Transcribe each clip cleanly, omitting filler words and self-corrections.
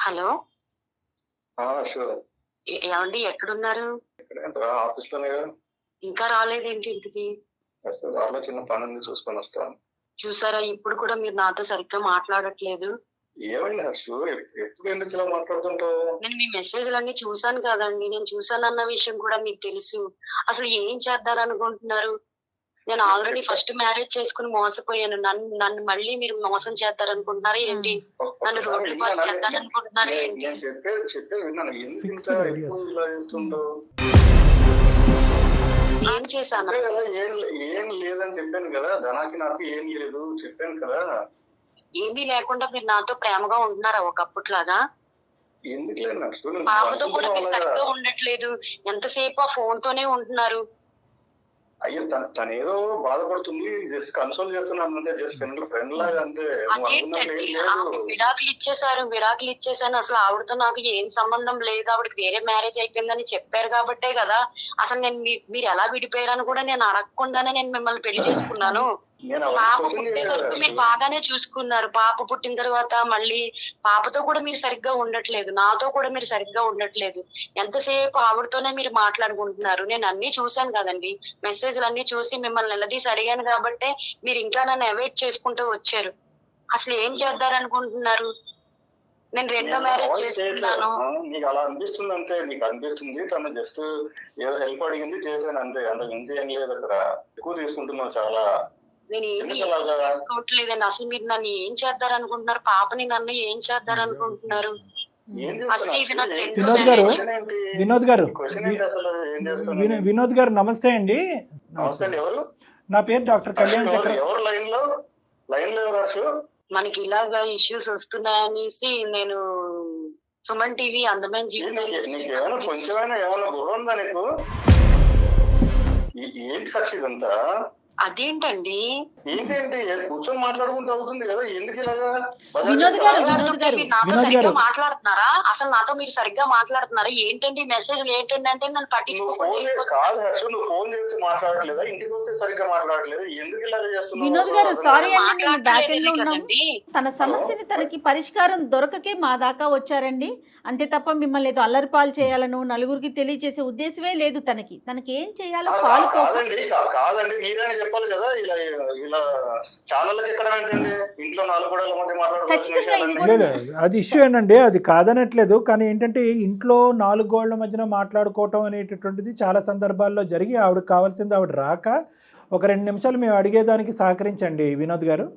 Hello. Sure. ఏవండి ఎక్కడున్నారు? Office లోనే కదా. ఇంకా రాలేదేంటి ఇంటికి? దారిలో చిన్న పని ఉంది, చూసుకొని వస్తాను. చూసారా, ఇప్పుడు కూడా మీరు నాతో సరిగ్గా మాట్లాడట్లేదు. ఏమైంది హర్షు, ఎప్పుడు ఎందుకు ఇలా మాట్లాడుతుంటావు? నేను మీ మెసేజ్లన్నీ చూసాను కదండి. నేను చూసానన్న విషయం కూడా మీకు తెలుసు. అసలు ఏం చేద్దారనుకుంటున్నారు? నేను ఆల్రెడీ ఫస్ట్ మ్యారేజ్ చేసుకుని మోసపోయాను. నన్ను మళ్ళీ మీరు మోసం చేద్దారనుకుంటున్నారా ఏంటి? నన్ను రోడ్డు పాలు చేద్దారనుకుంటున్నారా ఏంటి? నేను చెప్పేది విన్నాను. ఎందుకు ఇంత ఎక్కువ ఇలా చేస్తుంటావు? ఏం చేశాను? ఏం లేదని చెప్పాను కదా, ధనాకి నాకు ఏం లేదు చెప్పాను కదా. ఏమీ లేకుండా మీరు నాతో ప్రేమగా ఉంటున్నారా ఒకప్పట్లాగా? ఎందుకు లేదు? పాపతో కూడా మీరు సరిగ్గా ఉండట్లేదు. ఎంతసేపు ఆ ఫోన్ తోనే ఉంటున్నారు. అయ్యో, తనేదో బాధపడుతుంది, జస్ట్ కన్సోల్ చేస్తున్నాను అంతే, జస్ట్ ఫ్రెండ్ లాగా అంతే. విడాకులు ఇచ్చేసాను. అసలు ఆవిడతో నాకు ఏం సంబంధం లేదు, ఆవిడకి వేరే మ్యారేజ్ అయిపోయిందని చెప్పారు కాబట్టే కదా. అసలు నేను మీరు ఎలా విడిపోయారని కూడా నేను అడగకుండానే నేను మిమ్మల్ని పెళ్లి చేసుకున్నాను. పాప పుట్టిన వరకు మీరు బాగానే చూసుకున్నారు. పాప పుట్టిన తర్వాత మళ్ళీ పాపతో కూడా మీరు సరిగ్గా ఉండట్లేదు, నాతో కూడా మీరు సరిగ్గా ఉండట్లేదు. ఎంతసేపు ఆవిడతోనే మీరు మాట్లాడుకుంటున్నారు. నేను అన్ని చూశాను కదండి, మెసేజ్లు అన్ని చూసి మిమ్మల్ని నిలదీసి అడిగాను కాబట్టే మీరు ఇంకా నన్ను అవాయిడ్ చేసుకుంటూ వచ్చారు. అసలు ఏం చేద్దారనుకుంటున్నారు? నేను రెండో మ్యారేజ్ చేసుకున్నాను. నీకు అలా అనిపిస్తుంది అంతే, నీకు అనిపిస్తుంది. తను జస్ట్ ఏదో హెల్ప్ అడిగింది, చేశాను అంతే, అంతకు మించి ఏం లేదు. అక్కడ ఎక్కువ తీసుకుంటున్నావు చాలా. నేను ఏమి చేసుకోవట్లేదండి. అసలు మీరు నన్ను ఏం చేద్దారనుకుంటున్నారు? పాపని నన్ను ఏం చేద్దారనుకుంటున్నారు? వినోద్ గారు నమస్తే అండి. ఎవరు? నా పేరు డాక్టర్ కళ్యాణ్ చక్ర. ఎవరు లైన్ లో మనకి ఇలాగా ఇష్యూస్ వస్తున్నాయనేసి నేను సుమన్ టీవీ అందమైన జీవితం కొంచెమైనా ఏమైనా గొడవ ఉందా నీకు? ఏంటి సార్ ఇదంతా? అదేంటండి ఏంటంటే కూర్చొని మాట్లాడుకుంటూ అవుతుంది కదా, ఎందుకు ఇలాగా? నాతో సరిగ్గా మాట్లాడుతున్నారా? అసలు నాతో మీరు సరిగ్గా మాట్లాడుతున్నారా? ఏంటండి మెసేజ్ ఏంటండి అంటే నన్ను పట్టించుకోండి. కాదు హర్ష, నువ్వు ఫోన్ చేసి మాట్లాడట్లేదా? ఇంటికి వస్తే సరిగ్గా మాట్లాడట్లేదు, ఎందుకు ఇలాగా చేస్తున్నావు? వినోద్ గారు సారీ అండి, తన సమస్యని తనకి పరిష్కారం దొరకకే మా దాకా వచ్చారండి. అంతే తప్ప మిమ్మల్ని ఏదో అల్లరిపాలు చేయాలను నలుగురికి తెలియజేసే ఉద్దేశమే లేదు. తనకి ఏం చేయాలో కాదండి, మీరైనా చెప్పాలి కదా. ఇలా ఛానల్ ఎక్కడ ఏంటండి, ఇంట్లో నాలుగు గోడల మధ్య మాట్లాడుకోవచ్చు. అది ఇష్యూ ఏంటండి, అది కాదనట్లేదు. కానీ ఏంటంటే ఇంట్లో నాలుగు గోడల మధ్యన మాట్లాడుకోవటం అనేటటువంటిది చాలా సందర్భాల్లో జరిగి ఆవిడకి కావాల్సింది ఆవిడ రాక ఒక 2 నిమిషాలు మేము అడిగేదానికి సహకరించండి వినోద్ గారు.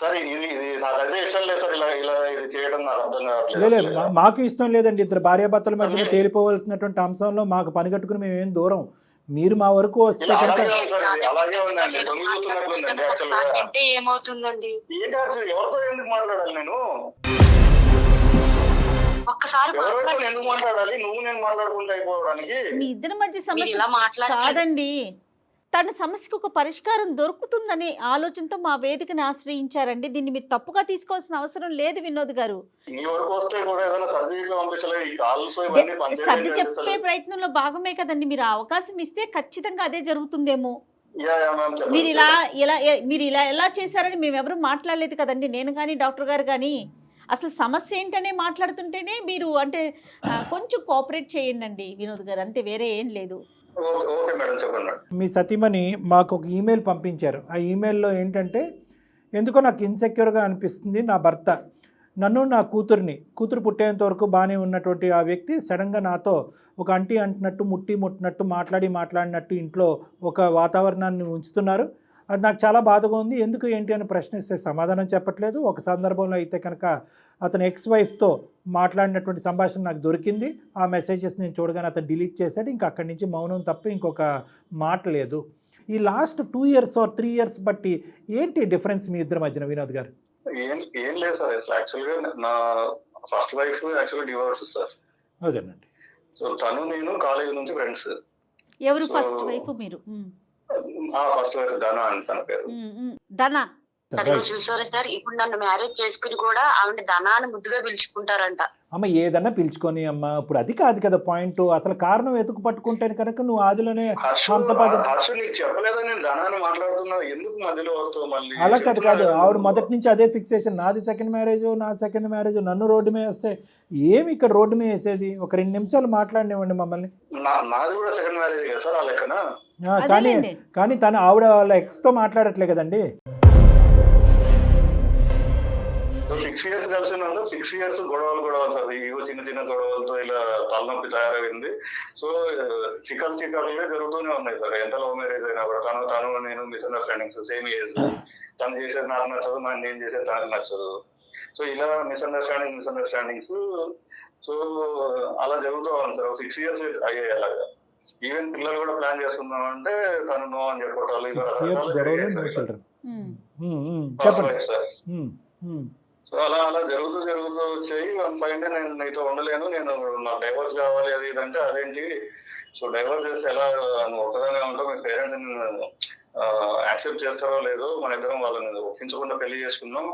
సరే, ఇది నాకైతే ఇష్టం లేదు సార్, ఇలా ఇది చేయడం నాకు అర్థం కావట్లేదు. మాకు ఇష్టం లేదండి. ఇద్దరు భార్యాభర్తల మధ్య తేలిపోవలసినటువంటి అంశంలో మాకు పని కట్టుకుని మేము ఏం దూరం. మీరు మా వరకు వస్తే అలాగే ఉందండి, అంటే ఏమవుతుందండి? ఎవరితో ఎందుకు మాట్లాడాలి నేను? ఒక్కసారి ఎందుకు మాట్లాడాలి? నువ్వు నేను మాట్లాడుకుంటూ అయిపోవడానికి మీ ఇద్దరి మధ్య సమస్య కాదండి. తన సమస్యకు ఒక పరిష్కారం దొరుకుతుందనే ఆలోచనతో మా వేదికను ఆశ్రయించారండి. దీన్ని మీరు తప్పుగా తీసుకోవాల్సిన అవసరం లేదు వినోద్ గారు. సర్ది చెప్పే ప్రయత్నంలో భాగమే కదండి. మీరు అవకాశం ఇస్తే ఖచ్చితంగా అదే జరుగుతుందేమో. మీరు ఇలా ఎలా చేశారని మేమెవరూ మాట్లాడలేదు కదండి, నేను కానీ డాక్టర్ గారు కానీ. అసలు సమస్య ఏంటనే మాట్లాడుతుంటేనే మీరు అంటే కొంచెం కోఆపరేట్ చేయండి వినోద్ గారు, అంతే, వేరే ఏం లేదు. మీ సతీమణి మాకు ఒక ఈమెయిల్ పంపించారు. ఆ ఈమెయిల్లో ఏంటంటే, ఎందుకో నాకు ఇన్సెక్యూర్గా అనిపిస్తుంది. నా భర్త నన్ను నా కూతురు పుట్టేంత వరకు బాగానే ఉన్నటువంటి ఆ వ్యక్తి సడన్గా నాతో ఒక అంటున్నట్టు ముట్టినట్టు మాట్లాడినట్టు ఇంట్లో ఒక వాతావరణాన్ని ఉంచుతున్నారు. అది నాకు చాలా బాధగా ఉంది. ఎందుకు ఏంటి అని ప్రశ్నిస్తే సమాధానం చెప్పట్లేదు. ఒక సందర్భంలో అయితే కనుక అతను ఎక్స్ వైఫ్తో మాట్లాడినటువంటి సంభాషణ నాకు దొరికింది. ఆ మెసేజెస్ నేను చూడగానే అతను డిలీట్ చేశాడు. ఇంకా అక్కడి నుంచి మౌనం తప్ప ఇంకొక మాట లేదు. ఈ లాస్ట్ 2 years or 3 years బట్టి ఏంటి డిఫరెన్స్ మీ ఇద్దరి మధ్యన వినోద్ గారు? ఏం లేదు సార్, యాక్చువల్గా నా ఫస్ట్ వైఫ్ యాక్చువల్గా డివోర్స్ సార్. అదేనండి. సో తను నేను కాలేజ్ నుంచి ఫ్రెండ్స్. ఎవరు ఫస్ట్ వైఫ్? మీరు ఫస్ట్ వైఫ్ ధనా అని తన పేరు. చూసారా సార్, ఇప్పుడు నన్ను మ్యారేజ్ చేసుకుని కూడా ఆవిడ ధనాన్ని ముద్దుగా పిలుచుకుంటారంట. అమ్మ ఏదన్నా పిలుచుకొని అమ్మ, ఇప్పుడు అది కాదు కదా పాయింట్. అసలు కారణం వెతుకు పట్టుకుంటే కనుక నువ్వు ఆదిలోనే హంసపాదం. హర్షు నీకు చెప్పలేదని నేను ధనాన్ని మాట్లాడుతున్నా, ఎందుకు మధ్యలో వస్తావు మళ్ళీ? అలా కాదు ఆవిడ మొదటి నుంచి అదే ఫిక్సేషన్, నాది సెకండ్ మ్యారేజ్, నా సెకండ్ మ్యారేజ్, నన్ను రోడ్డు మీద వస్తే ఏమి ఇక్కడ రోడ్డు మీద వేసేది? ఒక 2 నిమిషాలు మాట్లాడినివ్వండి మమ్మల్ని. నాది కూడా సెకండ్ మ్యారేజ్ కదా సార్, ఆ లెక్కన. కానీ తను ఆవిడ వాళ్ళ ఎక్స్తో మాట్లాడట్లే కదండి. 6 years కలిసి 6 years గొడవలు సార్. ఇగో చిన్న గొడవలతో ఇలా తలనొప్పి తయారైంది. సో చికాకులే జరుగుతూనే ఉన్నాయి సార్. ఎంత లవ్ మ్యారేజ్ అయినా కూడా తను నేను మిస్అండర్స్టాండింగ్స్, సేమ్ ఏజ్, తను చేసేది నాకు నచ్చదు, నేను చేసేది తనకు నచ్చదు. సో ఇలా మిస్అండర్స్టాండింగ్స్ సో అలా జరుగుతూ ఉంది సార్. 6 years అయ్యాయి అలాగా. ఈవెన్ పిల్లలు కూడా ప్లాన్ చేస్తున్నాం అంటే తను నో అని చెప్పటాలు సో అలా జరుగుతూ వచ్చాయి. పైన నేను నీతో ఉండలేను, నేను నాకు డైవర్స్ కావాలి అది ఇదంటే అదేంటి, సో డైవర్స్ చేస్తే ఎలా నువ్వు ఒక్కదానే ఉంటావు, మీ పేరెంట్స్ యాక్సెప్ట్ చేస్తారో లేదో, మన ఇద్దరం వాళ్ళని ఒప్పించకుండా పెళ్లి చేసుకున్నాం,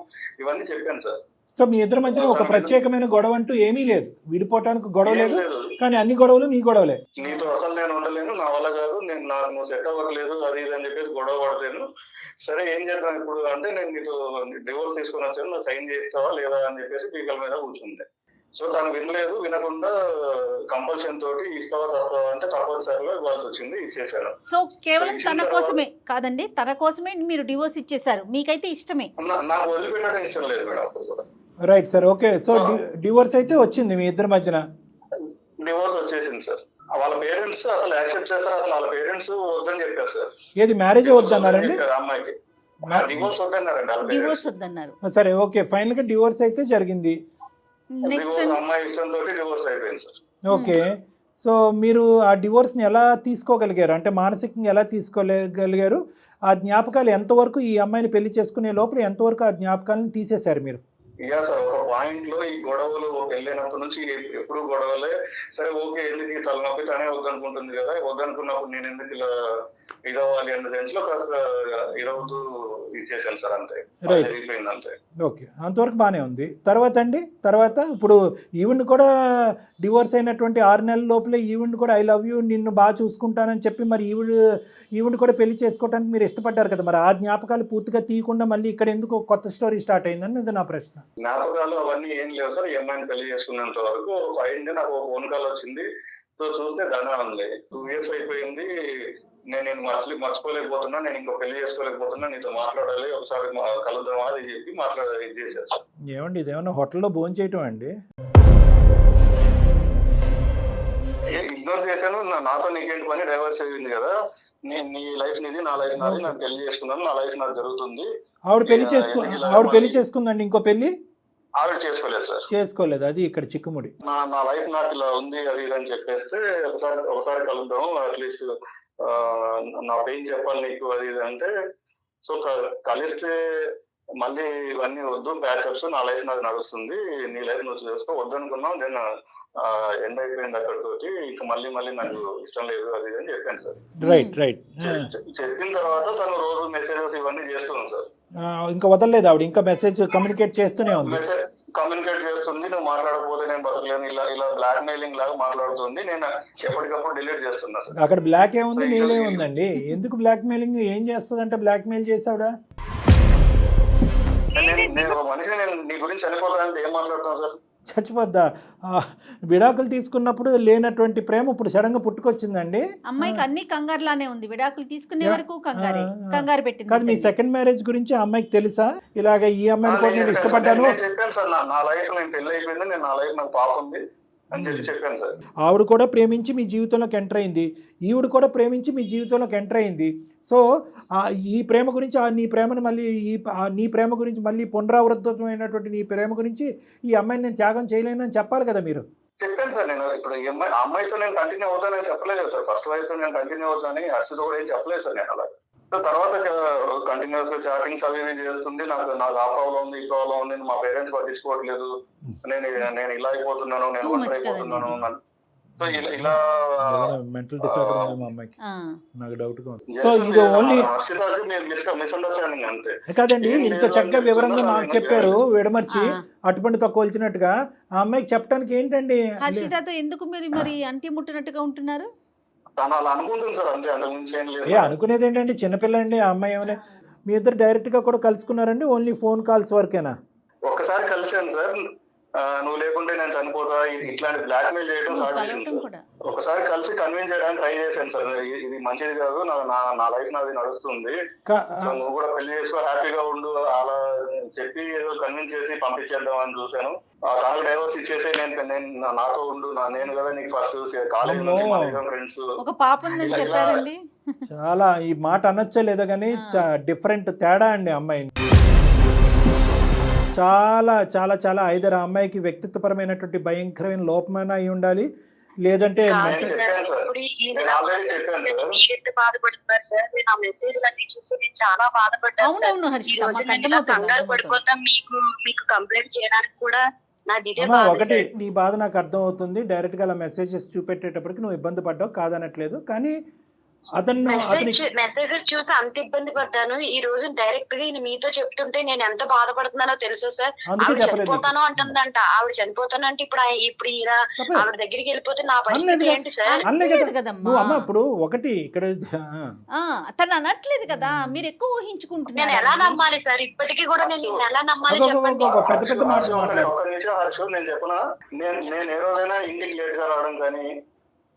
ఇవన్నీ చెప్పాను సార్. సో మీ ఇద్దరి మధ్యన ఒక ప్రత్యేకమైన గొడవ అంటూ ఏమీ లేదు, విడిపోవటానికి గొడవ లేదు, కానీ అన్ని గొడవలు మీ గొడవలే. నీతో అసలు నేను ఉండలేను, నా వల్ల కాదు, నాకు నువ్వు సెట్ అవ్వట్లేదు అది ఇది అని చెప్పేసి గొడవ పడతాను. సరే ఏం చేద్దాం ఇప్పుడు అంటే, నేను నీతో డివోర్స్ తీసుకొని వచ్చాను, నువ్వు సైన్ చేస్తావా లేదా అని చెప్పేసి పీకల మీద కూర్చుంటే, సో తను వినకుండా కంపల్షన్ తోటి ఇస్తావా చస్తావా అంటే తప్పనిసరిగా ఇవ్వాల్సి వచ్చింది, ఇచ్చేసాను. సో కేవలం తన కోసమే కాదండి, తన కోసమే మీరు డివోర్స్ ఇచ్చేసారు, మీకైతే ఇష్టమే? నాకు వదిలిపెట్టడం ఇష్టం లేదు మేడం అప్పుడు కూడా. Right sir, okay. So divorce అయితే వచ్చింది మీ ఇద్దరి మధ్యన? డివోర్స్ వచ్చేసింది సార్. వాళ్ళ పేరెంట్స్ అసలు యాక్సెప్ట్ చేస్తారు, అసలు వాళ్ళ పేరెంట్స్ వద్దని చెప్పారు సార్. ఏది మ్యారేజ్ వద్దన్నారండి? అమ్మాయికి డివోర్స్ వద్దన్నారండి, డివోర్స్ వద్దన్నారు. సరే ఓకే, ఫైనల్ గా డివోర్స్ అయితే జరిగింది. అమ్మాయి ఇష్టంతో డివోర్స్ అయిపోయింది సార్. ఓకే, సో మీరు ఆ డివోర్స్ని ఎలా తీసుకోగలిగారు, అంటే మానసికంగా ఎలా తీసుకోగలిగారు? ఆ జ్ఞాపకాలు ఎంతవరకు, ఈ అమ్మాయిని పెళ్లి చేసుకునే లోపల ఎంతవరకు ఆ జ్ఞాపకాలను తీసేశారు మీరు? ఇక సార్ ఒక పాయింట్ లో ఈ గొడవలు పెళ్ళైనప్పటి నుంచి ఎప్పుడు గొడవలే. సరే ఓకే, ఎందుకు ఈ తలనొప్పి తనే వద్దనుకుంటుంది కదా, వద్దనుకున్నప్పుడు నేను ఎందుకు ఇలా ఇదవ్వాలి అన్న సెన్స్ లో కాస్త ఇదవుతూ ఇచ్చేసాను సార్, అంతే. జరిగిపోయింది అంతే. ఓకే, అంతవరకు బాగానే ఉంది. తర్వాత ఇప్పుడు ఈవెన్ కూడా డివోర్స్ అయినటువంటి 6 నెలల లోపలే ఈవెన్ కూడా ఐ లవ్ యూ, నిన్ను బాగా చూసుకుంటానని చెప్పి మరి ఈవెన్ కూడా పెళ్లి చేసుకోవడానికి మీరు ఇష్టపడ్డారు కదా, మరి ఆ జ్ఞాపకాలు పూర్తిగా తీయకుండా మళ్ళీ ఇక్కడ ఎందుకు కొత్త స్టోరీ స్టార్ట్ అయిందని ఇది నా ప్రశ్న. జ్ఞాపకాలు అవన్నీ ఏం లేవు సార్. ఈ అమ్మాయిని పెళ్లి చేసుకున్నంత వరకు ఫైన్ డే నాకు ఫోన్ కాల్ వచ్చింది, సో చూస్తే ధన ఉంది. 2 years అయిపోయింది, నేను మర్చిపోలేకపోతున్నా, నేను ఇంకో పెళ్లి చేసుకోలేకపోతున్నా, నీతో మాట్లాడాలి, ఒకసారి కలుద్దామా అది చెప్పి ఇది చేశారు సార్. ఏమండి ఇదేమన్నా హోటల్లో భోజనం చేయటం అండి? ఇగ్నోర్ చేశాను, నాతో నీకేంటి పని, డైవర్స్ అయ్యింది కదా, నీ లైఫ్ నీది, నా లైఫ్ నాది, నేను పెళ్లి చేసుకున్నాను, నా లైఫ్ నాకు జరుగుతుంది. ఆవిడ పెళ్లి చేసుకుందండి, ఇంకో పెళ్లి ఆవిడ చేసుకోలేదు సార్. చేసుకోలేదు, అది ఇక్కడ చిక్కుముడి. నా లైఫ్ నాకు ఇలా ఉంది అది ఇది అని చెప్పేస్తే ఒకసారి కలుద్దాం, అట్లీస్ట్ నా పెయిన్ చెప్పాలి నీకు అది ఇది అంటే, సో కలిస్తే మళ్ళీ ఇవన్నీ వద్దు, ప్యాచప్స్, నా లైఫ్ నాకు నడుస్తుంది, నీ లైఫ్ నువ్వు చేసుకో, వద్దనుకున్నావు, దెన్ ఎండ్ అయిపోయింది అక్కడితోటి, ఇంకా మళ్ళీ నాకు ఇష్టం లేదు అది అని చెప్పాను సార్. రైట్. చెప్పిన తర్వాత తను రోజు మెసేజెస్ ఇవన్నీ చేస్తున్నాను సార్. ఇంకా వదలలేదు ఆవిడ, ఇంకా మెసేజ్ కమ్యూనికేట్ చేస్తూనే ఉంది. కమ్యూనికేట్ చేస్తుంది, నువ్వు మాట్లాడకపోతే నేను బతకలేను, ఇలా బ్లాక్ మెయిలింగ్ లాగా మాట్లాడుతుంది, నేను ఎప్పటికప్పుడు డిలీట్ చేస్తున్నా సార్. అక్కడ బ్లాక్ ఏముంది, మెయిల్ ఏముందండి? ఎందుకు బ్లాక్ మెయిలింగ్? ఏం చేస్తుంది అంటే బ్లాక్ మెయిల్ చేసావుడా? నేను ఒక మనిషిని, నేను నీ గురించి చనిపోతానంటే ఏం మాట్లాడుతాను సార్? చచ్చిపోద్దా? విడాకులు తీసుకున్నప్పుడు లేనటువంటి ప్రేమ ఇప్పుడు సడన్ గా పుట్టుకొచ్చిందండి. అమ్మాయికి అన్ని కంగారులానే ఉంది, విడాకులు తీసుకునే వరకు కంగారు పెట్టింది. కాదు, మీ సెకండ్ మ్యారేజ్ గురించి ఆ అమ్మాయికి తెలుసా? ఇలాగ ఈ అమ్మాయిని కూడా నేను ఇష్టపడ్డాను చెప్పాను సార్. నా లైఫ్ నేను పెళ్లి అయిపోయింది, నేను నా లైఫ్ నాకు పాప ఉంది అని చెప్పాను సార్. ఆవిడ కూడా ప్రేమించి మీ జీవితంలోకి ఎంటర్ అయింది, ఈవిడ కూడా ప్రేమించి మీ జీవితంలోకి ఎంటర్ అయింది. సో ఈ ప్రేమ గురించి, నీ ప్రేమను మళ్ళీ నీ ప్రేమ గురించి మళ్ళీ పునరావృతమైనటువంటి నీ ప్రేమ గురించి ఈ అమ్మాయిని నేను త్యాగం చేయలేను అని చెప్పాలి కదా మీరు. చెప్పాను సార్. నేను ఇప్పుడు అమ్మాయితో నేను కంటిన్యూ అవుతానని చెప్పలేదు సార్. ఫస్ట్ వైఫ్ తో నేను కంటిన్యూ అవుతానని హర్షితో కూడా ఏం చెప్పలేదు సార్. నేను అలా తర్వాత కంటిన్యూస్ గా చాటింగ్స్ అవి ఇవి చేస్తుంది, నాకు ఆ ప్రాబ్లం ఉంది, ఈ ప్రాబ్లం ఉంది, మా పేరెంట్స్ పట్టించుకోవట్లేదు, నేను ఇలా అయిపోతున్నాను, నేను ఒంటరి అయిపోతున్నాను. సో ఇలా మెంటల్ డిసార్డర్ ఉంది మా అమ్మాయికి, ఆ. నాకు డౌట్ గా ఉంది. సో ఇది ఓన్లీ మిస్అండర్స్టాండింగ్ అంతే. కాదండి, ఏం ఇంత లేదు, చక్కగా వివరంగా చిన్న మాకు సార్ చెప్పారు విడమర్చి ఆ. అటుపండితో కోల్చినట్టుగా. ఆ అమ్మాయికి చెప్పడానికి ఏంటండి? హర్షితతో ఎందుకు మీరు మరి అంటి ముట్టినట్టుగా ఉంటున్నారు? తను అలా అనుకుంటుంది సార్, అంతే, అంతకు మించి ఏం లేదు. ఏ అనుకునేది ఏంటండి, చిన్నపిల్ల అండి ఆ అమ్మాయి. ఏమైనా మీ ఇద్దరు డైరెక్ట్ గా కూడా కలుసుకున్నారండి? ఓన్లీ ఫోన్ కాల్స్ వరకేనా? ఒక్కసారి కలిసాను సార్, నువ్వు లేకుంటే నేను చనిపోతా, ఇట్లాంటి బ్లాక్ మెయిల్ చేయడం స్టార్ట్ చేసింది కలవటం సార్. కూడా. ఒకసారి కలిసి కన్విన్స్ చేయడానికి ట్రై చేశాను సార్, ఇది మంచిది కాదు, నా లైఫ్ నాది నడుస్తుంది, సో నువ్వు కూడా పెళ్లి చేసుకో, హ్యాపీగా ఉండు, అలా చెప్పి ఏదో కన్విన్స్ చేసి పంపించేద్దాం అని చూశాను. తనకు డైవర్స్ ఇచ్చేసి నేను నాతో ఉండు, నేను కదా నీకు ఫస్ట్ కాలేజ్ నుంచి మన ఫ్రెండ్స్. ఒక పాప ఉందని చెప్పారండి. చాలా ఈ మాట అనొచ్చే లేదో కానీ డిఫరెంట్ తేడా అండి అమ్మాయి. చాలా చాలా చాలా ఐదరు అమ్మాయికి వ్యక్తిత్వపరమైనటువంటి భయంకరమైన లోపమైనా అయి ఉండాలి, లేదంటే నేను చెప్పాను సార్, నేను ఆల్రెడీ చెప్పాను సార్. మీరెంత బాధపడుతున్నారు సార్? నేను ఆ మెసేజ్ అన్ని చూసి నేను చాలా బాధపడ్డాను సార్. అవునవును ఈ హర్షిత, రోజు మాకు నేను ఇలా అర్థమవుతుంది, కంగారు అర్థమవుతుంది. పడిపోతాం, మీకు కంప్లైంట్ చేయడానికి కూడా నాది ఇదే అమ్మా, బాధ ఒకటి సార్. నీ బాధ నాకు అర్థం అవుతుంది. డైరెక్ట్ గా అలా మెసేజెస్ చూపెట్టేటప్పటికి నువ్వు ఇబ్బంది పడ్డావు, కాదనట్లేదు. కానీ మెసేజెస్ చూసి అంత ఇబ్బంది పడ్డాను. ఈ రోజు డైరెక్ట్ గా ఈయన మీతో చెప్తుంటే నేను ఎంత బాధపడుతున్నానో తెలుసా సార్? ఆవిడ చనిపోతాను అంటుందంట. ఆవిడ చనిపోతాను అంటే ఇప్పుడు ఈయన ఆవిడ దగ్గరికి వెళ్ళిపోతే నా పరిస్థితి ఏంటి సార్? అనలేదు కదమ్మా. నువ్వు అమ్మ ఇప్పుడు ఒకటి ఇక్కడ తను అనట్లేదు కదా, మీరు ఎక్కువ నేను ఊహించుకుంటున్నారు. ఎలా నమ్మాలి సార్? ఇప్పటికీ కూడా నేను నిన్ను ఎలా నమ్మాలి చెప్పండి. పెద్ద పెద్ద మాటలు మాట్లాడు. ఒక నిమిషం హర్షు, నేను చెప్పనా, నేను ఏ రోజైనా ఇంటికి లేట్ గా రావడం కానీ,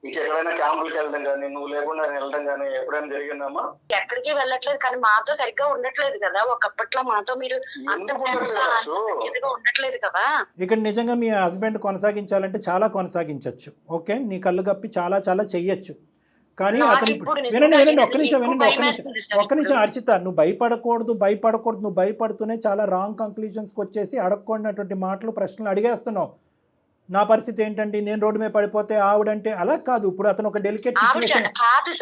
ఇంకెక్కడైనా క్యాంపులకి వెళ్ళడం కానీ, నువ్వు లేకుండా వెళ్ళడం కానీ ఎప్పుడైనా జరిగిందమ్మా? ఎక్కడికి వెళ్ళట్లేదు, కానీ మాతో సరిగ్గా ఉండట్లేదు కదా. ఒకప్పట్లో మాతో మీరు అంత సన్నిహితంగా ఉండట్లేదు కదా. ఇక్కడ నిజంగా మీ హస్బెండ్ కొనసాగించాలంటే చాలా కొనసాగించవచ్చు. ఓకే, నీ కళ్ళు కప్పి చాలా చాలా చెయ్యొచ్చు. కానీ అతను వినండి, ఒక్క నిమిషం అర్చిత, నువ్వు భయపడకూడదు. నువ్వు భయపడుతూనే చాలా రాంగ్ కంక్లూజన్స్కి వచ్చేసి అడగకూడనటువంటి మాటలు, ప్రశ్నలు అడిగేస్తున్నావు. నా పరిస్థితి ఏంటంటే నేను రోడ్డు మీద పడిపోతే ఆవిడంటే అలా కాదు. ఇప్పుడు అతను ఒక డెలికేట్ కాదు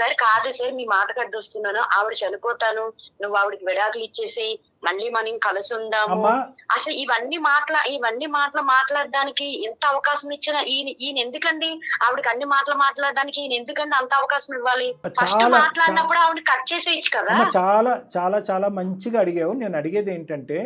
సార్, మీ మాట కడ్డొస్తున్నాను. ఆవిడ చనిపోతాను, నువ్వు ఆవిడకి విడాకులు ఇచ్చేసి మళ్ళీ మనం కలిసి ఉందాము. అసలు ఇవన్నీ మాటలు మాట్లాడడానికి ఎంత అవకాశం ఇచ్చినా ఈయన ఎందుకండి ఆవిడకి అన్ని మాటలు మాట్లాడడానికి ఈయన ఎందుకండి అంత అవకాశం ఇవ్వాలి? ఫస్ట్ మాట్లాడినప్పుడు ఆవిడ కట్ చేసేయచ్చు కదా. చాలా చాలా చాలా మంచిగా అడిగావు. నేను అడిగేది ఏంటంటే,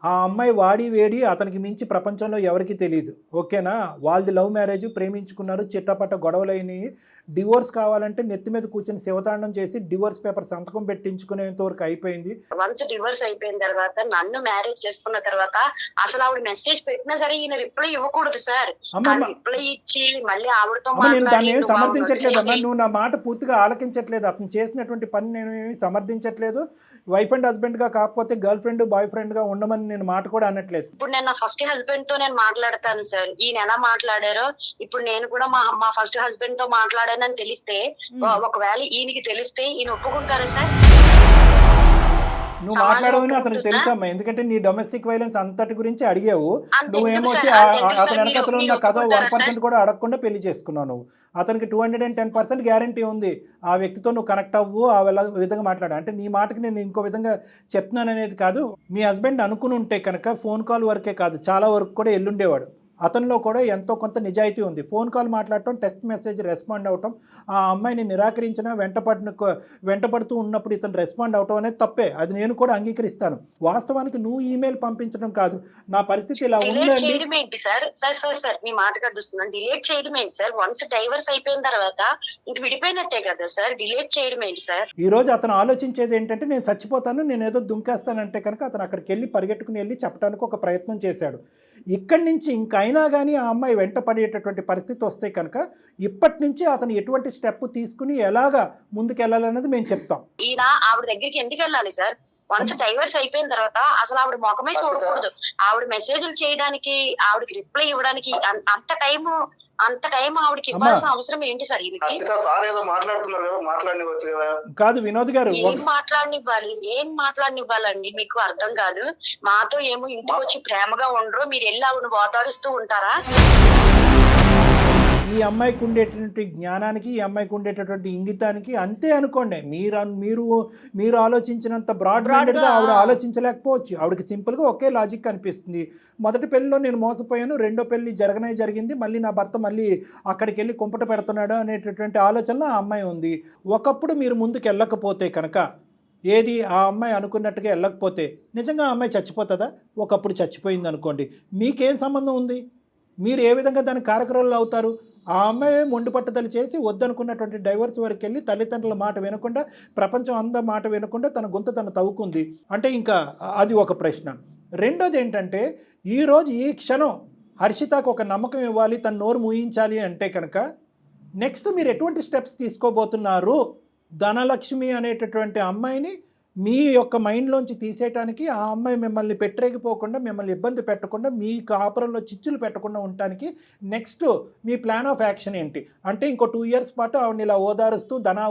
ఆ అమ్మాయి వాడి వేడి అతనికి మించి ప్రపంచంలో ఎవరికి తెలియదు. ఓకేనా? వాళ్ళది లవ్ మ్యారేజ్, ప్రేమించుకున్నారు, చిట్టపట్ట గొడవలైనవి. డివోర్స్ కావాలంటే నెత్తి మీద కూర్చొని శివతాండం చేసి డివోర్స్ పేపర్ సంతకం పెట్టించుకునేంత వరకు అయిపోయింది. వన్స్ డివోర్స్ అయిపోయిన తర్వాత, నన్ను మ్యారేజ్ చేసుకున్న తర్వాత అసలు ఆవిడ మెసేజ్ పెట్టినా సరే ఈయన రిప్లై ఇవ్వకూడదు సార్. రిప్లై ఇచ్చి మళ్ళీ ఆవిడతో నేను దాన్ని ఏమి సమర్థించట్లేదమ్మా, నువ్వు నా మాట పూర్తిగా ఆలకించట్లేదు. అతను చేసినటువంటి పని నేను ఏమి సమర్థించట్లేదు. వైఫ్ అండ్ హస్బెండ్ గా కాకపోతే గర్ల్ ఫ్రెండ్ బాయ్ ఫ్రెండ్ గా ఉండమని నేను మాట కూడా అనట్లేదు. ఇప్పుడు నేను నా ఫస్ట్ హస్బెండ్ తో నేను మాట్లాడతాను సార్. ఈయన ఎలా మాట్లాడారో ఇప్పుడు నేను కూడా మా ఫస్ట్ హస్బెండ్ తో మాట్లాడానని తెలిస్తే, ఒకవేళ ఈయనకి తెలిస్తే ఈయన ఒప్పుకుంటారా సార్? నువ్వు మాట్లాడవని అతనికి తెలుసమ్మా, ఎందుకంటే నీ డొమెస్టిక్ వైలెన్స్ అంతటి గురించి అడిగావు. నువ్వేమొచ్చి అతని వెనకతలో ఉన్న కథ 1% కూడా అడగకుండా పెళ్లి చేసుకున్నావు. నువ్వు అతనికి 210% గ్యారంటీ ఉంది. ఆ వ్యక్తితో నువ్వు కనెక్ట్ అవ్వు, ఆ విధంగా మాట్లాడు. అంటే నీ మాటకి నేను ఇంకో విధంగా చెప్తున్నాను అనేది కాదు. మీ హస్బెండ్ అనుకుని ఉంటే కనుక ఫోన్ కాల్ వరకే కాదు, చాలా వరకు కూడా ఎల్లుండేవాడు. అతనిలో కూడా ఎంతో కొంత నిజాయితీ ఉంది. ఫోన్ కాల్ మాట్లాడటం, టెక్స్ట్ మెసేజ్ రెస్పాండ్ అవటం, ఆ అమ్మాయిని నిరాకరించినా వెంటపడుతూ ఉన్నప్పుడు ఇతను రెస్పాండ్ అవటం అనేది తప్పే. అది నేను కూడా అంగీకరిస్తాను. వాస్తవానికి నువ్వు ఈమెయిల్ పంపించడం కాదు, నా పరిస్థితి ఇలా ఉందండి సార్. మీ మాట కడుస్తున్నాను, డిలీట్ చేయడం ఏంటి సార్? వన్స్ డైవర్స్ అయిపోయిన తర్వాత ఇంక విడిపోయినట్టే కదా సార్. డిలీట్ చేయడం ఏంటి సార్? ఈ రోజు అతను ఆలోచించేది ఏంటంటే, నేను చచ్చిపోతాను, నేను ఏదో దుంకేస్తానంటే కనుక అతను అక్కడికి వెళ్ళి పరిగెట్టుకుని వెళ్ళి చెప్పడానికి ఒక ప్రయత్నం చేశాడు. ఇక్కడి నుంచి ఇంకైనా కానీ ఆ అమ్మాయి వెంట పడేటటువంటి పరిస్థితి వస్తే కనుక ఇప్పటి నుంచి అతను ఎటువంటి స్టెప్ తీసుకుని ఎలాగా ముందుకెళ్ళాలన్నది మేము చెప్తాం. ఈయన ఆవిడ దగ్గరికి ఎందుకు వెళ్ళాలి సార్? వన్స్ డైవర్స్ అయిపోయిన తర్వాత అసలు ఆవిడ ముఖమే చూడకూడదు. ఆవిడ మెసేజ్లు చేయడానికి, ఆవిడకి రిప్లై ఇవ్వడానికి అంత టైం ఆవిడకి ఇవ్వాల్సిన అవసరం ఏంటి సార్? కాదు వినోద్ గారు, ఏం మాట్లాడనివ్వాలండి? మీకు అర్థం కాదు. మాతో ఏమో ఇంటికి వచ్చి ప్రేమగా ఉండరు, మీరు వెళ్ళి ఆవిడ ఓదారుస్తూ ఉంటారా? ఈ అమ్మాయికి ఉండేటటువంటి జ్ఞానానికి, ఈ అమ్మాయికి ఉండేటటువంటి ఇంగితానికి అంతే అనుకోండి. మీరు ఆలోచించినంత బ్రాడ్ మైండెడ్గా ఆవిడ ఆలోచించలేకపోవచ్చు. ఆవిడకి సింపుల్గా ఒకే లాజిక్ అనిపిస్తుంది. మొదటి పెళ్ళిలో నేను మోసపోయాను, రెండో పెళ్ళి జరిగింది, మళ్ళీ నా భర్త మళ్ళీ అక్కడికి వెళ్ళి కుంపట పెడుతున్నాడు అనేటటువంటి ఆలోచనలో ఆ అమ్మాయి ఉంది. ఒకప్పుడు మీరు ముందుకు వెళ్ళకపోతే కనుక, ఏది ఆ అమ్మాయి అనుకున్నట్టుగా వెళ్ళకపోతే నిజంగా ఆ అమ్మాయి చచ్చిపోతుందా? ఒకప్పుడు చచ్చిపోయింది అనుకోండి, మీకేం సంబంధం ఉంది? మీరు ఏ విధంగా దానికి కారకురాలు అవుతారు? ఆ అమ్మాయి మొండి పట్టుదల చేసి వద్దనుకున్నటువంటి డైవర్స్ వరకు వెళ్ళి తల్లిదండ్రుల మాట వినకుండా, ప్రపంచం అంతా మాట వినకుండా తన గొంతు తను తవ్వుకుంది అంటే ఇంకా అది ఒక ప్రశ్న. రెండోది ఏంటంటే, ఈరోజు ఈ క్షణం హర్షితకు ఒక నమ్మకం ఇవ్వాలి, తన నోరు మూయించాలి అంటే కనుక నెక్స్ట్ మీరు ఎటువంటి స్టెప్స్ తీసుకోబోతున్నారు? ధనలక్ష్మి అనేటటువంటి అమ్మాయిని మీ యొక్క మైండ్లోంచి తీసేయటానికి, ఆ అమ్మాయి మిమ్మల్ని పెట్టరేగిపోకుండా, మిమ్మల్ని ఇబ్బంది పెట్టకుండా, మీ కాపురంలో చిచ్చులు పెట్టకుండా ఉండటానికి next me plan of action ఏంటి? అంటే ఇంకో 2 years పాటు ఆవిడని ఇలా ఓదారుస్తూ ధన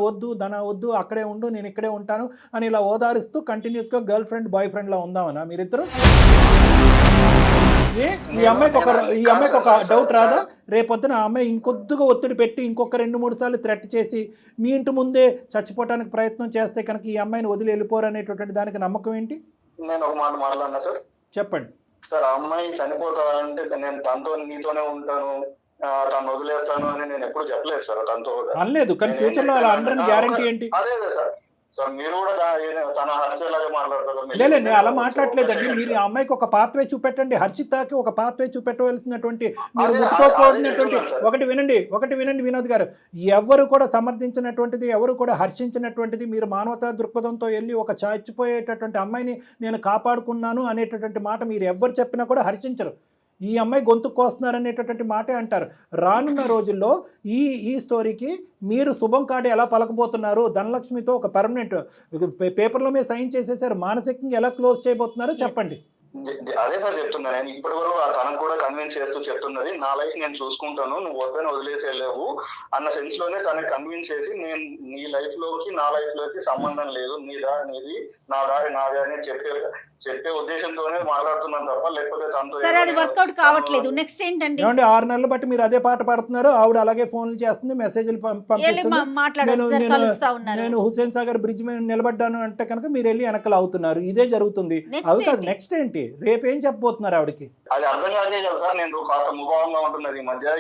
వద్దు అక్కడే ఉండు, నేను ఇక్కడే ఉంటాను అని ఇలా ఓదారుస్తూ కంటిన్యూస్గా గర్ల్ ఫ్రెండ్ బాయ్ ఫ్రెండ్లా ఉందామనా మీరిద్దరు? ఈ అమ్మాయికి ఒక డౌట్ రాదా? రేపొద్దున ఆ అమ్మాయి ఇంకొద్దుగా ఒత్తిడి పెట్టి ఇంకొక 2-3 సార్లు థ్రెట్ చేసి మీ ఇంటి ముందే చచ్చిపోవడానికి ప్రయత్నం చేస్తే కనుక ఈ అమ్మాయిని వదిలి వెళ్ళిపోరు అనేటటువంటి దానికి నమ్మకం ఏంటి? నేను ఒక మాట మాట్లాడినా సార్. చెప్పండి సార్. ఆ అమ్మాయి చనిపోతానంటే నేను తనతో నీతోనే ఉంటాను, తను వదిలేస్తాను అని నేను ఎప్పుడు చెప్పలేదు సార్. తనతో అనలేదు, కానీ ఫ్యూచర్ లో అలా అండని గ్యారంటీ ఏంటి? అదే సార్. సార్ మీరు కూడా తన హర్షలాగే మాట్లాడతారు. లేదు, నేను అలా మాట్లాడలేదండి. మీరు ఆ అమ్మాయికి ఒక పాత్వే చూపెట్టండి, హర్షితకి ఒక పాత్వే చూపెట్టవలసినటువంటి, మీరు ముట్టుకోకూడనటువంటి ఒకటి వినండి వినోద్ గారు, ఎవరు కూడా సమర్థించినటువంటిది, ఎవరు కూడా హర్షించినటువంటిది, మీరు మానవతా దృక్పథంతో వెళ్ళి ఒక చచ్చిపోయేటటువంటి అమ్మాయిని నేను కాపాడుకున్నాను అనేటటువంటి మాట మీరు ఎవరు చెప్పినా కూడా హర్షించరు. ఈ అమ్మాయి గొంతు కోస్తున్నారనేటటువంటి మాటే అంటారు. రానున్న రోజుల్లో ఈ స్టోరీకి మీరు శుభం కార్డు ఎలా పలకబోతున్నారు? ధనలక్ష్మితో ఒక పర్మనెంట్ పేపర్లో మీద సైన్ చేసేసారు, మానసికంగా ఎలా క్లోజ్ చేయబోతున్నారో చెప్పండి. అదే సార్ చెప్తున్నా. నేను ఇప్పటి వరకు తనకు కూడా కన్విన్స్ చేస్తూ చెప్తున్నది, నా లైఫ్ నేను చూసుకుంటాను, నువ్వు వద్దని వదిలేసేలేవు అన్న సెన్స్ లోనే తనని కన్విన్స్ చేసి, నేను నీ లైఫ్ లోకి నా లైఫ్ లోకి సంబంధం లేదు, నీ దారి నీది, నా దారి నాది అని చెప్పే ఉద్దేశంతోనే మాట్లాడుతున్నాను తప్ప, లేకపోతే తనతో అది వర్కౌట్ కావట్లేదు. నెక్స్ట్ ఏంటండి? 6 నెలలు బట్టి మీరు అదే పాట పాడుతున్నారు, ఆవిడ అలాగే ఫోన్లు చేస్తుంది, మెసేజ్లు పంపిస్తుంది. నేను హుస్సేన్ సాగర్ బ్రిడ్జ్ మీద నిలబడ్డాను అంటే కనుక మీరు వెళ్ళి వెనకలు అవుతున్నారు. ఇదే జరుగుతుంది. అవి కాదు, నెక్స్ట్ ఏంటి? రేపేం చెప్పబోతున్నారు ఆవిడకి? అది అర్థం కాదే కదా సార్. నేను కాస్త ముభావంగా ఉంటున్నది ఈ మధ్య.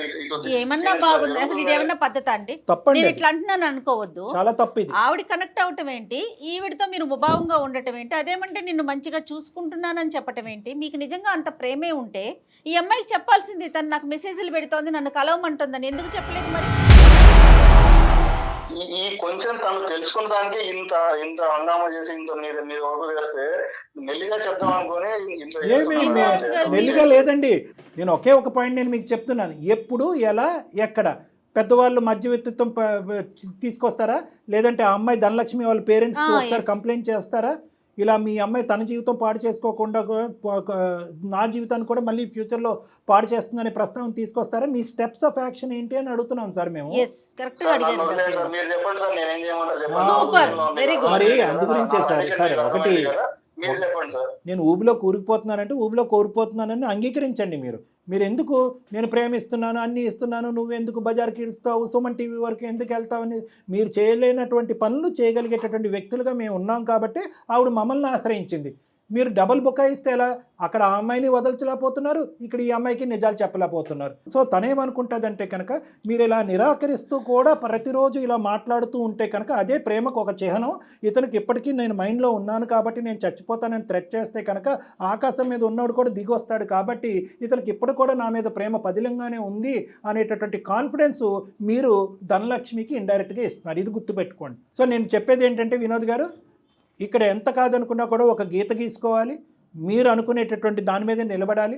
ఏమన్నా బాగుంది అసలు? ఇదేమన్నా పద్ధతి అండి? తప్పండి, నేను ఇట్లా అంటున్నాను అనుకోవద్దు. చాలా తప్పు ఇది. ఆవిడ కనెక్ట్ అవటం ఏంటి, ఈవిడతో మీరు ముభావంగా ఉండటం ఏంటి, అదేమంటే నిన్ను మంచిగా చూసుకుంటున్నానని చెప్పటం ఏంటి? మీకు నిజంగా అంత ప్రేమే ఉంటే ఈ అమ్మాయికి చెప్పాల్సింది, తను నాకు మెసేజ్లు పెడుతోంది, నన్ను కలవమంటుందని ఎందుకు చెప్పలేదు మరి? ఈ కొంచెం తను తెలుసుకున్న దానికి ఇంత హంగామా చేసి ఇంత మీద వరకు చేస్తే మెల్లిగా చెప్తాం అనుకుని మెల్లిగా లేదండి. నేను ఒకే ఒక పాయింట్ నేను మీకు చెప్తున్నాను. ఎప్పుడు, ఎలా, ఎక్కడ పెద్దవాళ్ళు మధ్యవర్తిత్వం తీసుకొస్తారా? లేదంటే ఆ అమ్మాయి ధనలక్ష్మి వాళ్ళ పేరెంట్స్కి ఒకసారి కంప్లైంట్ చేస్తారా? ఇలా మీ అమ్మాయి తన జీవితం పాడు చేసుకోకుండా నా జీవితాన్ని కూడా మళ్ళీ ఫ్యూచర్లో పాడు చేస్తుందనే ప్రస్తావన తీసుకొస్తారా? మీ స్టెప్స్ ఆఫ్ యాక్షన్ ఏంటి అని అడుగుతున్నాం సార్ మేము. మరి అందు గురించే సార్ ఒకటి, నేను ఊబిలో కూరుకుపోతున్నానంటే ఊబిలో కోరిపోతున్నానని అంగీకరించండి. మీరు ఎందుకు నేను ప్రేమిస్తున్నాను, అన్నీ ఇస్తున్నాను, నువ్వెందుకు బజార్కి ఇస్తావు, సుమన్ టీవీ వరకు ఎందుకు వెళ్తావు అని మీరు చేయలేనటువంటి పనులు చేయగలిగేటటువంటి వ్యక్తులుగా మేము ఉన్నాం కాబట్టి ఆవిడ మమ్మల్ని ఆశ్రయించింది. మీరు డబుల్ బుకాయిస్తే ఎలా? అక్కడ ఆ అమ్మాయిని వదల్చలేకపోతున్నారు, ఇక్కడ ఈ అమ్మాయికి నిజాలు చెప్పలేకపోతున్నారు. సో తనేమనుకుంటుందంటే కనుక మీరు ఇలా నిరాకరిస్తూ కూడా ప్రతిరోజు ఇలా మాట్లాడుతూ ఉంటే కనుక అదే ప్రేమకు ఒక చిహ్నం. ఇతనికి ఇప్పటికీ నేను మైండ్లో ఉన్నాను కాబట్టి నేను చచ్చిపోతానని థ్రెట్ చేస్తే కనుక ఆకాశం మీద ఉన్నవాడు కూడా దిగి వస్తాడు కాబట్టి ఇతనికి ఇప్పుడు కూడా నా మీద ప్రేమ పదిలంగానే ఉంది అనేటటువంటి కాన్ఫిడెన్స్ మీరు ధనలక్ష్మికి ఇండైరెక్ట్గా ఇస్తున్నారు. ఇది గుర్తుపెట్టుకోండి. సో నేను చెప్పేది ఏంటంటే వినోద్ గారు, ఇక్కడ ఎంత కాదనుకున్నా కూడా ఒక గీత గీసుకోవాలి, మీరు అనుకునేటటువంటి దాని మీదే నిలబడాలి.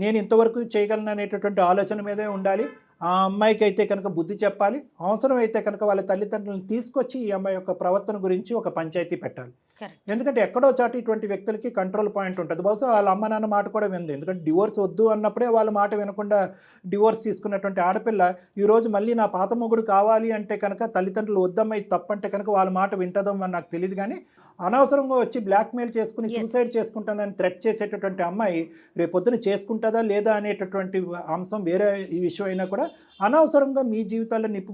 నేను ఇంతవరకు చేయగలను అనేటటువంటి ఆలోచన మీదే ఉండాలి. ఆ అమ్మాయికి అయితే కనుక బుద్ధి చెప్పాలి, అవసరం అయితే కనుక వాళ్ళ తల్లిదండ్రులను తీసుకొచ్చి ఈ అమ్మాయి యొక్క ప్రవర్తన గురించి ఒక పంచాయతీ పెట్టాలి. Correct. ఎందుకంటే ఎక్కడో చాటు ఇటువంటి వ్యక్తులకి కంట్రోల్ పాయింట్ ఉంటుంది. బహుశా వాళ్ళ అమ్మ నాన్న మాట కూడా వింది. ఎందుకంటే డివోర్స్ వద్దు అన్నప్పుడే వాళ్ళ మాట వినకుండా డివోర్స్ తీసుకున్నటువంటి ఆడపిల్ల ఈరోజు మళ్ళీ నా పాత మొగుడు కావాలి అంటే కనుక తల్లిదండ్రులు వద్దమ్మ ఇది తప్పంటే కనుక వాళ్ళ మాట వింటదో అని నాకు తెలియదు. కానీ అనవసరంగా వచ్చి బ్లాక్మెయిల్ చేసుకుని సూసైడ్ చేసుకుంటానని థ్రెట్ చేసేటటువంటి అమ్మాయి రేపొద్దున చేసుకుంటుందా లేదా అనేటటువంటి అంశం వేరే ఈ విషయం అయినా కూడా అనవసరంగా మీ జీవితాల్లో నిప్పు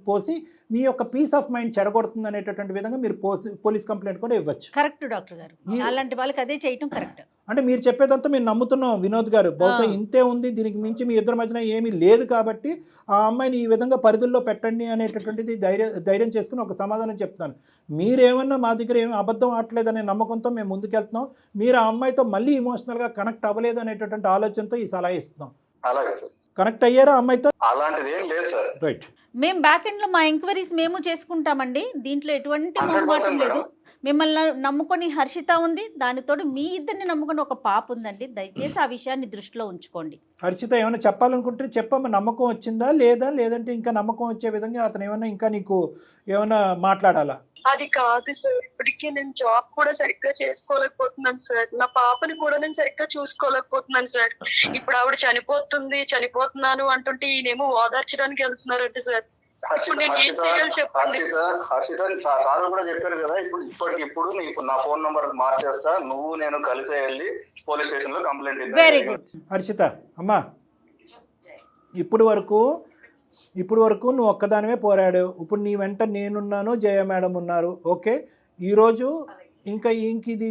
పోసి మీ యొక్క పీస్ ఆఫ్ మైండ్ చెడగొడుతుంది అనేటటువంటి విధంగా మీరు పోలీస్ కంప్లైంట్ కూడా ఇవ్వచ్చు. కరెక్ట్ డాక్టర్ గారు, అలాంటి వాళ్ళకి అదే చేయటం కరెక్ట్. అంటే మీరు చెప్పేదంతా మేము నమ్ముతున్నాం వినోద్ గారు. బహుశా ఇంతే ఉంది, దీనికి మించి మీ ఇద్దరి మధ్యన ఏమీ లేదు కాబట్టి ఆ అమ్మాయిని ఈ విధంగా పరిధుల్లో పెట్టండి అనేటటువంటిది ధైర్యం చేసుకుని ఒక సమాధానం చెప్తాను. మీరేమన్నా మా దగ్గర ఏమి అబద్ధం ఆడలేదనే నమ్మకంతో మేము ముందుకెళ్తున్నాం. మీరు ఆ అమ్మాయితో మళ్ళీ ఇమోషనల్గా కనెక్ట్ అవ్వలేదు అనేటటువంటి ఆలోచనతో ఈ సలహా ఇస్తున్నాం. అలాగే సార్. కనెక్ట్ అయ్యారా అమ్మాయితో? అలాంటిది ఏం లేదు సార్. రైట్. మేము బ్యాక్ ఎండ్ లో మా ఎంక్వైరీస్ మేము చేసుకుంటామండి. దీంట్లో ఎటువంటి 100% మొహమాటం లేదు. మిమ్మల్ని నమ్ముకొని హర్షిత ఉంది, దానితోడు మీ ఇద్దరిని నమ్ముకొని ఒక పాప ఉందండి. దయచేసి ఆ విషయాన్ని దృష్టిలో ఉంచుకోండి. హర్షిత ఏమైనా చెప్పాలనుకుంటే చెప్పమ్మా. నమ్మకం వచ్చిందా లేదా, లేదంటే ఇంకా నమ్మకం వచ్చే విధంగా అతను ఏమైనా ఇంకా నీకు ఏమైనా మాట్లాడాలా? అది కాదు సార్, ఇప్పటికీ నేను జాబ్ కూడా సరిగ్గా చేసుకోలేకపోతున్నాను సార్. నా పాపని కూడా నేను సరిగ్గా చూసుకోలేకపోతున్నాను సార్. ఇప్పుడు ఆవిడ చనిపోతున్నాను అంటుంటే ఈయనేమో ఓదార్చడానికి వెళ్తున్నారంటే సార్. ఇప్పుడు నేను ఏం చేయాలి చెప్పండి. హర్షిత సార్ కూడా చెప్పారు కదా, ఇప్పటికిప్పుడు నీకు నా ఫోన్ నంబర్ మార్చేస్తా, నువ్వు నేను కలిసే వెళ్ళి పోలీస్ స్టేషన్ లో కంప్లైంట్ ఇద్దాం. Very good. హర్షిత అమ్మా, ఇప్పుడు వరకు నువ్వు ఒక్కదానివే పోరాడావు. ఇప్పుడు నీ వెంట నేనున్నాను, జయ మేడం ఉన్నారు. ఓకే, ఈరోజు ఇంక ఇది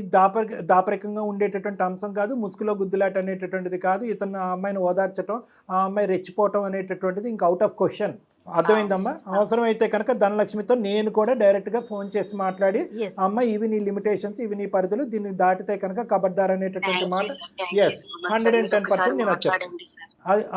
దాపరికంగా ఉండేటటువంటి అంశం కాదు. ముసుగులో గుద్దులాట అనేటటువంటిది కాదు. ఇతను ఆ అమ్మాయిని ఓదార్చడం, ఆ అమ్మాయి రెచ్చిపోవటం అనేటటువంటిది ఇంకా అవుట్ ఆఫ్ క్వశ్చన్. అర్థమైందమ్మా? అవసరం అయితే కనుక ధనలక్ష్మితో నేను కూడా డైరెక్ట్గా ఫోన్ చేసి మాట్లాడి అమ్మ ఇవి నీ లిమిటేషన్స్, ఇవి నీ పరిధులు, దీన్ని దాటితే కనుక కబడ్దార్ అనేటటువంటి మాట 110% నేను వచ్చాను.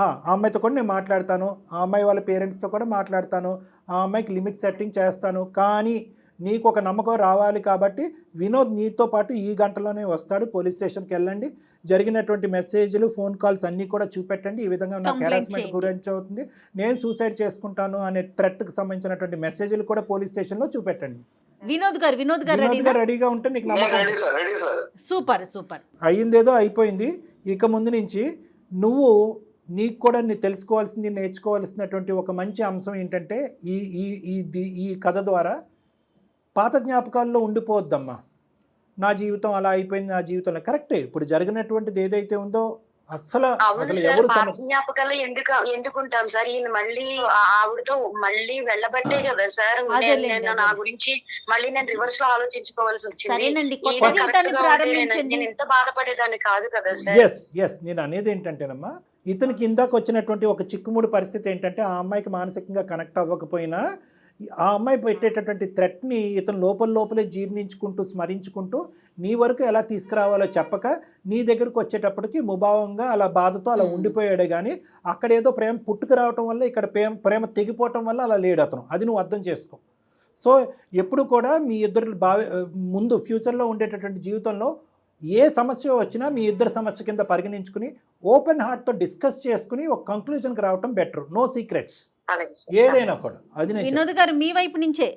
ఆ అమ్మాయితో కూడా నేను మాట్లాడతాను, ఆ అమ్మాయి వాళ్ళ పేరెంట్స్తో కూడా మాట్లాడతాను, ఆ అమ్మాయికి లిమిట్ సెట్టింగ్ చేస్తాను. కానీ నీకు ఒక నమ్మకం రావాలి కాబట్టి వినోద్ నీతో పాటు ఈ గంటలోనే వస్తాడు. పోలీస్ స్టేషన్కి వెళ్ళండి, జరిగినటువంటి మెసేజ్లు, ఫోన్ కాల్స్ అన్నీ కూడా చూపెట్టండి. ఈ విధంగా నాకు హెరాస్మెంట్ గురించి అవుతుంది, నేను సూసైడ్ చేసుకుంటాను అనే థ్రెట్కి సంబంధించినటువంటి మెసేజ్లు కూడా పోలీస్ స్టేషన్లో చూపెట్టండి. వినోద్ గారు రెడీగా ఉంటే నీకు నమ్మకం. సూపర్. అయ్యిందేదో అయిపోయింది. ఇక ముందు నుంచి నీకు కూడా తెలుసుకోవాల్సింది, నేర్చుకోవాల్సినటువంటి ఒక మంచి అంశం ఏంటంటే ఈ కథ ద్వారా పాత జ్ఞాపకాల్లో ఉండిపోవద్దమ్మా. నా జీవితం అలా అయిపోయింది, నా జీవితంలో కరెక్టే. ఇప్పుడు జరిగినటువంటిది ఏదైతే ఉందో అసలు ఎవరు జ్ఞాపకాలు ఎందుకుంటాం సార్? ఈయన మళ్ళీ ఆవిడతో మళ్ళీ వెళ్ళబట్టే కదా సార్ నా గురించి మళ్ళీ నేను రివర్స్ లో ఆలోచించుకోవాల్సి వచ్చింది. నేను ఎంత బాధపడేదాన్ని కాదు కదా సార్. ఎస్ నేను అనేది ఏంటంటేనమ్మా, ఇతనికి ఇందాక వచ్చినటువంటి ఒక చిక్కుముడి పరిస్థితి ఏంటంటే ఆ అమ్మాయికి మానసికంగా కనెక్ట్ అవ్వకపోయినా ఆ అమ్మాయి పెట్టేటటువంటి థ్రెట్ని ఇతను లోపలే జీర్ణించుకుంటూ స్మరించుకుంటూ నీ వరకు ఎలా తీసుకురావాలో చెప్పక నీ దగ్గరకు వచ్చేటప్పటికి ముభావంగా అలా బాధతో అలా ఉండిపోయాడే. కానీ అక్కడేదో ప్రేమ పుట్టుకు రావటం వల్ల ఇక్కడ ప్రేమ తెగిపోవటం వల్ల అలా లేడు అతను. అది నువ్వు అర్థం చేసుకో. సో ఎప్పుడు కూడా మీ ఇద్దరు ముందు ఫ్యూచర్లో ఉండేటటువంటి జీవితంలో ఏ సమస్య వచ్చినా మీ ఇద్దరు సమస్య కింద పరిగణించుకుని ఓపెన్ హార్ట్తో డిస్కస్ చేసుకుని ఒక కంక్లూజన్కి రావటం బెటర్. నో సీక్రెట్స్ ఏదైనా కూడా. అది వినోద్ గారు మీ వైపు నుంచే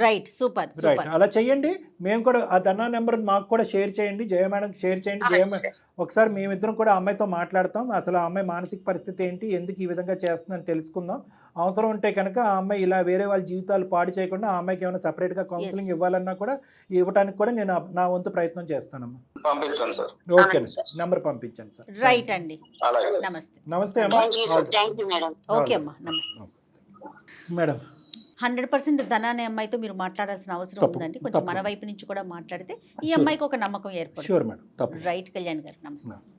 రైట్. సూపర్. అలా చెయ్యండి. మేము కూడా ఆ ధనా నెంబర్ మాకు కూడా షేర్ చేయండి, జయ మేడం షేర్ చేయండి. ఒకసారి మేమిద్దరం కూడా అమ్మాయితో మాట్లాడతాం. అసలు ఆ అమ్మాయి మానసిక పరిస్థితి ఏంటి, ఎందుకు ఈ విధంగా చేస్తుందని తెలుసుకుందాం. అవసరం ఉంటే కనుక ఆ అమ్మాయి ఇలా వేరే వాళ్ళ జీవితాలు పాడు చేయకుండా ఆ అమ్మాయికి ఏమైనా సపరేట్గా కౌన్సిలింగ్ ఇవ్వాలన్నా కూడా ఇవ్వడానికి కూడా నేను నా వంతు ప్రయత్నం చేస్తానమ్మా. ఓకే, నెంబర్ పంపించండి సార్. రైట్ అండి. నమస్తే అమ్మా. ఓకే అమ్మా, నమస్తే మేడం. 100% ధనా అనే అమ్మాయితో మీరు మాట్లాడాల్సిన అవసరం ఉందండి. కొంచెం మన వైపు నుంచి కూడా మాట్లాడితే ఈ అమ్మాయికి ఒక నమ్మకం ఏర్పడుతుంది. రైట్ కళ్యాణ్ గారు, నమస్తే.